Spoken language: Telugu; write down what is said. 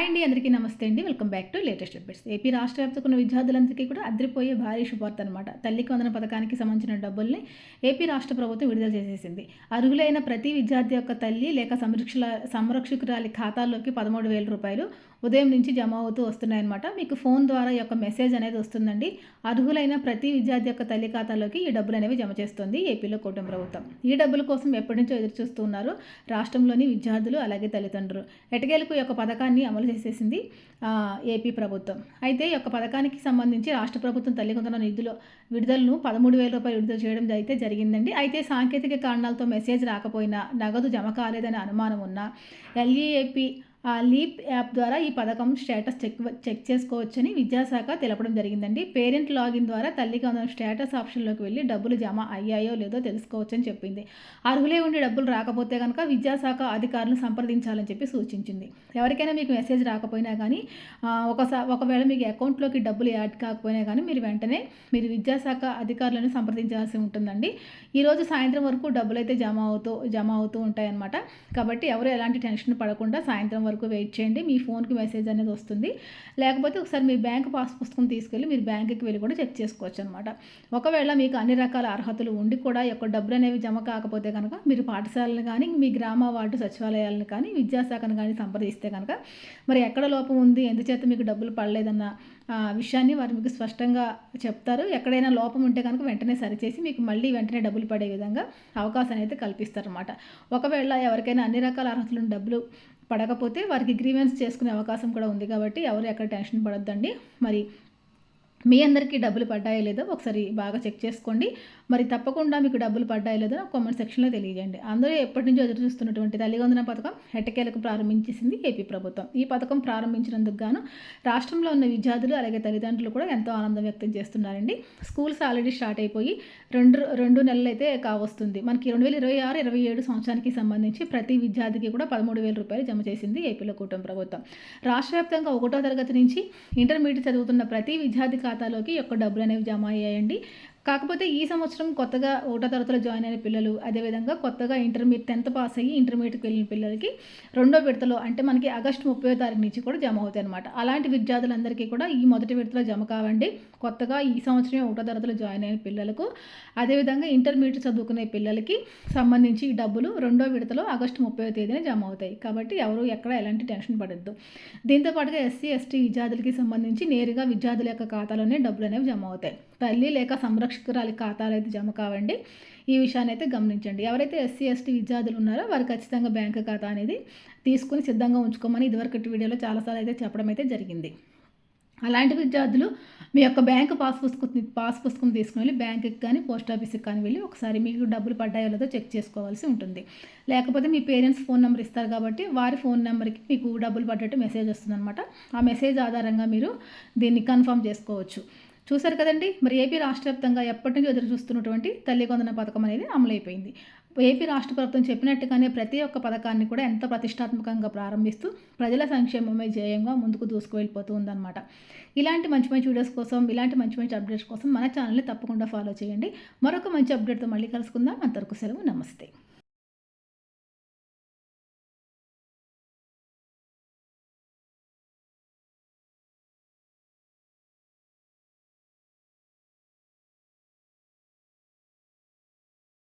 హాయ్ అండి, అందరికీ నమస్తే అండి. Welcome back to latest updates. AP రాష్ట్ర వ్యాప్తంగా ఉన్న విద్యార్థులందరికీ కూడా అదిరిపోయే భారీ శుభార్త అనమాట. తల్లికి వందన పథకానికి సంబంధించిన డబ్బుల్ని ఏపీ రాష్ట్ర ప్రభుత్వం విడుదల చేసేసింది. అర్హులైన ప్రతి విద్యార్థి యొక్క తల్లి లేక సంరక్షకురాలి ఖాతాల్లోకి 13,000 రూపాయలు ఉదయం నుంచి జమ అవుతూ వస్తున్నాయన్నమాట. మీకు ఫోన్ ద్వారా ఈ యొక్క మెసేజ్ అనేది వస్తుందండి. అర్హులైన ప్రతి విద్యార్థి యొక్క తల్లి ఖాతాలోకి ఈ డబ్బులు అనేవి జమ చేస్తుంది ఏపీలో కూటమి ప్రభుత్వం. ఈ డబ్బుల కోసం ఎప్పటి నుంచో ఎదురు చూస్తూ ఉన్నారు రాష్ట్రంలోని విద్యార్థులు అలాగే తల్లిదండ్రులు. ఎటకేలకు ఈ యొక్క పథకాన్ని అమలు చేసేసింది ఏపీ ప్రభుత్వం. అయితే ఈ యొక్క పథకానికి సంబంధించి రాష్ట్ర ప్రభుత్వం తల్లి వందన విడుదలను 13,000 రూపాయలు విడుదల చేయడం అయితే జరిగిందండి. అయితే సాంకేతిక కారణాలతో మెసేజ్ రాకపోయినా, నగదు జమ కాలేదనే అనుమానం ఉన్నా ఎల్ఈఏపీ లీప్ యాప్ ద్వారా ఈ పథకం స్టేటస్ చెక్ చేసుకోవచ్చని విద్యాశాఖ తెలపడం జరిగిందండి. పేరెంట్ లాగిన్ ద్వారా తల్లికి వందనం స్టేటస్ ఆప్షన్లోకి వెళ్ళి డబ్బులు జమ అయ్యాయో లేదో తెలుసుకోవచ్చని చెప్పింది. అర్హులే ఉండి డబ్బులు రాకపోతే కనుక విద్యాశాఖ అధికారులను సంప్రదించాలని చెప్పి సూచించింది. ఎవరికైనా మీకు మెసేజ్ రాకపోయినా కానీ ఒకవేళ మీకు అకౌంట్లోకి డబ్బులు యాడ్ కాకపోయినా కానీ మీరు విద్యాశాఖ అధికారులను సంప్రదించాల్సి ఉంటుందండి. ఈరోజు సాయంత్రం వరకు డబ్బులు అయితే జమ అవుతూ ఉంటాయన్నమాట. కాబట్టి ఎవరు ఎలాంటి టెన్షన్ పడకుండా సాయంత్రం వరకు వెయిట్ చేయండి. మీ ఫోన్కి మెసేజ్ అనేది వస్తుంది. లేకపోతే ఒకసారి మీ బ్యాంక్ పాస్ పుస్తకం తీసుకెళ్ళి మీరు బ్యాంకుకి వెళ్ళి కూడా చెక్ చేసుకోవచ్చు అనమాట. ఒకవేళ మీకు అన్ని రకాల అర్హతలు ఉండి కూడా యొక్క డబ్బులు అనేవి జమ కాకపోతే కనుక మీరు పాఠశాలను కానీ, మీ గ్రామ వార్డు సచివాలయాలను కానీ, విద్యాశాఖను కానీ సంప్రదిస్తే కనుక మరి ఎక్కడ లోపం ఉంది, ఎందుచేత మీకు డబ్బులు పడలేదన్న విషయాన్ని వారు మీకు స్పష్టంగా చెప్తారు. ఎక్కడైనా లోపం ఉంటే కనుక వెంటనే సరిచేసి మీకు మళ్ళీ వెంటనే డబ్బులు పడే విధంగా అవకాశాన్ని అయితే కల్పిస్తారన్నమాట. ఒకవేళ ఎవరికైనా అన్ని రకాల అర్హతలు డబ్బులు పడకపోతే వారికి గ్రీవెన్స్ చేసుకునే అవకాశం కూడా ఉంది. కాబట్టి ఎవరు ఎక్కడ టెన్షన్ పడొద్దండి. మరి మీ అందరికీ డబ్బులు పడ్డాయో లేదో ఒకసారి బాగా చెక్ చేసుకోండి. మరి తప్పకుండా మీకు డబ్బులు పడ్డాయో లేదో కామెంట్ సెక్షన్లో తెలియజేయండి. అందరూ ఎప్పటి నుంచో ఎదురు చూస్తున్నటువంటి తల్లి వందన పథకం ఎట్టకేలకు ప్రారంభించేసింది ఏపీ ప్రభుత్వం. ఈ పథకం ప్రారంభించినందుకు గాను రాష్ట్రంలో ఉన్న విద్యార్థులు అలాగే తల్లిదండ్రులు కూడా ఎంతో ఆనందం వ్యక్తం చేస్తున్నారండి. స్కూల్స్ ఆల్రెడీ స్టార్ట్ అయిపోయి రెండు నెలలు అయితే కావస్తుంది. మనకి 2026-27 సంవత్సరానికి సంబంధించి ప్రతి విద్యార్థికి కూడా 13,000 రూపాయలు జమ చేసింది ఏపీలో కూటమి ప్రభుత్వం. రాష్ట్ర వ్యాప్తంగా 1వ తరగతి నుంచి ఇంటర్మీడియట్ చదువుతున్న ప్రతి విద్యార్థి ఖాతాలోకి యొక్క డబ్బులు అనేవి జమ అయ్యాయండి. కాకపోతే ఈ సంవత్సరం కొత్తగా 1వ తరగతిలో జాయిన్ అయిన పిల్లలు, అదేవిధంగా కొత్తగా 10th పాస్ అయ్యి ఇంటర్మీడియట్కి వెళ్ళిన పిల్లలకి 2వ విడతలో అంటే మనకి ఆగస్టు 30వ తారీఖు నుంచి కూడా జమ అవుతాయి అనమాట. అలాంటి విద్యార్థులందరికీ కూడా ఈ మొదటి విడతలో జమ కావండి. కొత్తగా ఈ సంవత్సరం 1వ తరగతిలో జాయిన్ అయిన పిల్లలకు, అదేవిధంగా ఇంటర్మీడియట్ చదువుకునే పిల్లలకి సంబంధించి ఈ డబ్బులు 2వ విడతలో ఆగస్టు 30వ తేదీన జమ అవుతాయి. కాబట్టి ఎవరు ఎక్కడ ఎలాంటి టెన్షన్ పడద్దు. దీంతోపాటుగా ఎస్సీ/ఎస్టీ విద్యార్థులకి సంబంధించి నేరుగా విద్యార్థుల యొక్క ఖాతాలోనే డబ్బులు అనేవి జమ అవుతాయి. తల్లి లేక సంరక్షకురాలి ఖాతాలు అయితే జమ కావండి. ఈ విషయాన్ని అయితే గమనించండి. ఎవరైతే ఎస్సీ/ఎస్టీ విద్యార్థులు ఉన్నారో వారు ఖచ్చితంగా బ్యాంకు ఖాతా అనేది తీసుకుని సిద్ధంగా ఉంచుకోమని ఇదివరకటి వీడియోలో చాలాసార్లు అయితే చెప్పడం అయితే జరిగింది. అలాంటి విద్యార్థులు మీ యొక్క బ్యాంకు పాస్ పుస్తకం తీసుకుని వెళ్ళి బ్యాంకుకి కానీ పోస్ట్ ఆఫీస్కి కానీ వెళ్ళి ఒకసారి మీకు డబ్బులు పడ్డాయో లేదో చెక్ చేసుకోవాల్సి ఉంటుంది. లేకపోతే మీ పేరెంట్స్ ఫోన్ నెంబర్ ఇస్తారు కాబట్టి వారి ఫోన్ నెంబర్కి మీకు డబ్బులు పడ్డట్టు మెసేజ్ వస్తుందన్నమాట. ఆ మెసేజ్ ఆధారంగా మీరు దీన్ని కన్ఫర్మ్ చేసుకోవచ్చు. చూసారు కదండి, మరి ఏపీ రాష్ట్ర వ్యాప్తంగా ఎప్పటి నుంచో ఎదురు చూస్తున్నటువంటి తల్లి వందన పథకం అనేది అమలైపోయింది. ఏపీ రాష్ట్ర ప్రభుత్వం చెప్పినట్టుగానే ప్రతి ఒక్క పథకాన్ని కూడా ఎంత ప్రతిష్టాత్మకంగా ప్రారంభిస్తూ ప్రజల సంక్షేమమే ధ్యేయంగా ముందుకు దూసుకువెళ్ళిపోతూ ఉందన్నమాట. ఇలాంటి మంచి వీడియోస్ కోసం, ఇలాంటి మంచి అప్డేట్స్ కోసం మన ఛానల్ని తప్పకుండా ఫాలో చేయండి. మరొక మంచి అప్డేట్తో మళ్ళీ కలుసుకుందాం. అంతవరకు సెలవు, నమస్తే.